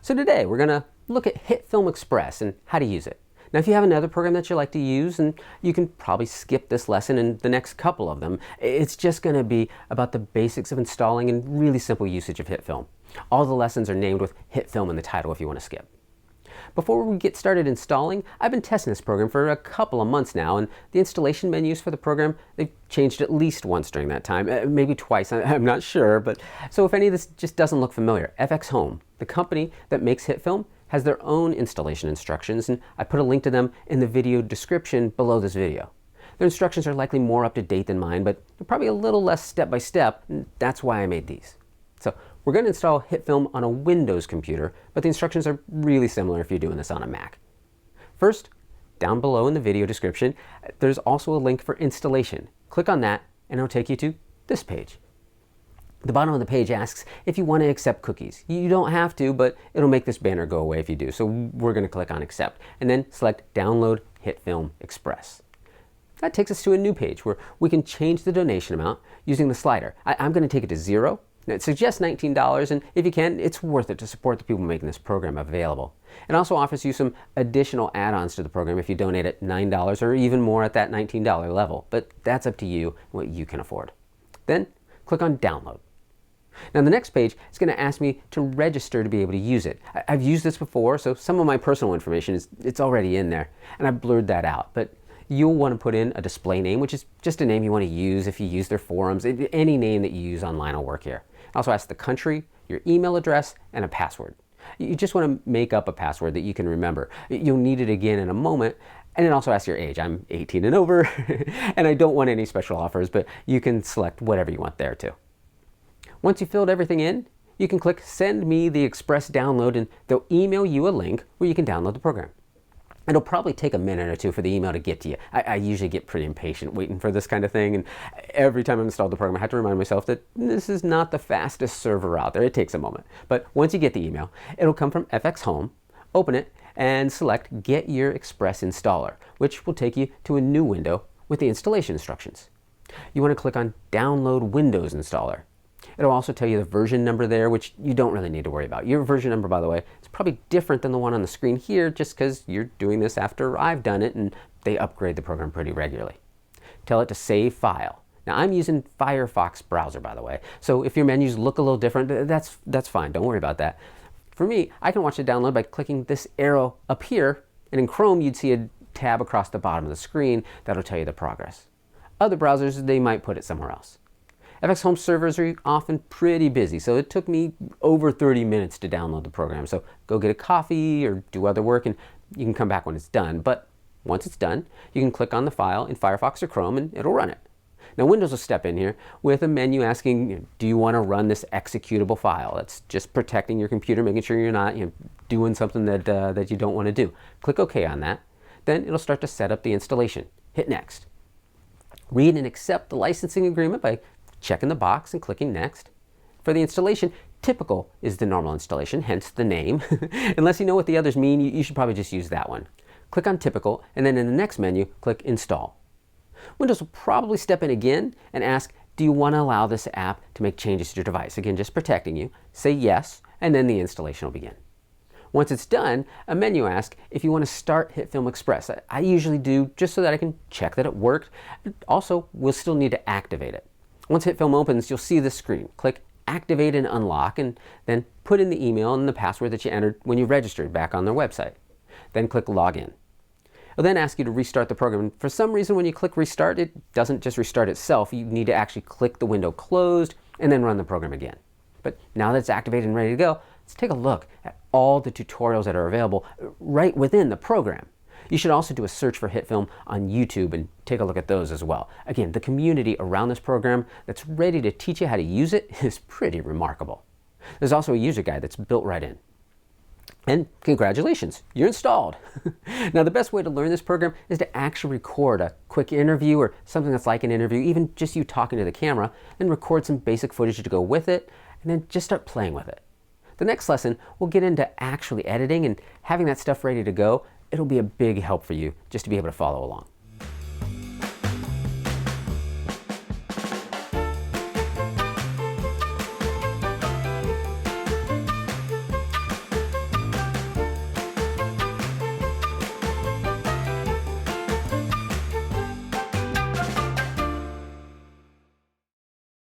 So today we're going to look at HitFilm Express and how to use it. Now if you have another program that you like to use, and you can probably skip this lesson and the next couple of them, it's just going to be about the basics of installing and really simple usage of HitFilm. All the lessons are named with HitFilm in the title if you want to skip. Before we get started installing, I've been testing this program for a couple of months now, and the installation menus for the program, they've changed at least once during that time, maybe twice, I'm not sure. But so if any of this just doesn't look familiar, FX Home, the company that makes HitFilm, has their own installation instructions, and I put a link to them in the video description below this video. Their instructions are likely more up to date than mine, but they're probably a little less step by step, and that's why I made these. So we're going to install HitFilm on a Windows computer, but the instructions are really similar if you're doing this on a Mac. First, down below in the video description, there's also a link for installation. Click on that and it'll take you to this page. The bottom of the page asks if you want to accept cookies. You don't have to, but it'll make this banner go away if you do. So we're going to click on accept and then select download HitFilm Express. That takes us to a new page where we can change the donation amount using the slider. I'm going to take it to 0. Now, it suggests $19, and if you can, it's worth it to support the people making this program available. It also offers you some additional add-ons to the program if you donate at $9 or even more at that $19 level, but that's up to you, what you can afford. Then click on download. Now the next page is going to ask me to register to be able to use it. I've used this before, so some of my personal information it's already in there, and I blurred that out. But you'll want to put in a display name, which is just a name you want to use if you use their forums. Any name that you use online will work here. Also ask the country, your email address, and a password. You just want to make up a password that you can remember. You'll need it again in a moment. And it also asks your age. I'm 18 and over, and I don't want any special offers, but you can select whatever you want there too. Once you've filled everything in, you can click Send Me the Express Download, and they'll email you a link where you can download the program. It'll probably take a minute or two for the email to get to you. I usually get pretty impatient waiting for this kind of thing, and every time I install the program, I have to remind myself that this is not the fastest server out there. It takes a moment. But once you get the email, it'll come from FX Home. Open it and select Get Your Express Installer, which will take you to a new window with the installation instructions. You want to click on Download Windows Installer. It'll also tell you the version number there, which you don't really need to worry about. Your version number, by the way, is probably different than the one on the screen here, just because you're doing this after I've done it, and they upgrade the program pretty regularly. Tell it to save file. Now I'm using Firefox browser, by the way, so if your menus look a little different, that's fine. Don't worry about that. For me, I can watch the download by clicking this arrow up here, and in Chrome you'd see a tab across the bottom of the screen that'll tell you the progress. Other browsers, they might put it somewhere else. FX Home servers are often pretty busy, so it took me over 30 minutes to download the program. So go get a coffee or do other work, and you can come back when it's done. But once it's done, you can click on the file in Firefox or Chrome and it'll run it. Now Windows will step in here with a menu asking, do you want to run this executable file? That's just protecting your computer, making sure you're not doing something that you don't want to do. Click OK on that. Then it'll start to set up the installation. Hit Next. Read and accept the licensing agreement by checking the box and clicking Next. For the installation, typical is the normal installation, hence the name. Unless you know what the others mean, you should probably just use that one. Click on typical, and then in the next menu, click Install. Windows will probably step in again and ask, do you want to allow this app to make changes to your device? Again, just protecting you. Say yes, and then the installation will begin. Once it's done, a menu asks if you want to start HitFilm Express. I usually do just so that I can check that it worked. Also, we'll still need to activate it. Once HitFilm opens, you'll see this screen. Click Activate and Unlock, and then put in the email and the password that you entered when you registered back on their website. Then click Login. It'll then ask you to restart the program. And for some reason, when you click Restart, it doesn't just restart itself. You need to actually click the window closed and then run the program again. But now that it's activated and ready to go, let's take a look at all the tutorials that are available right within the program. You should also do a search for HitFilm on YouTube and take a look at those as well. Again, the community around this program that's ready to teach you how to use it is pretty remarkable. There's also a user guide that's built right in. And congratulations, you're installed. Now the best way to learn this program is to actually record a quick interview or something that's like an interview, even just you talking to the camera, then record some basic footage to go with it, and then just start playing with it. The next lesson, we'll get into actually editing and having that stuff ready to go. It'll be a big help for you just to be able to follow along.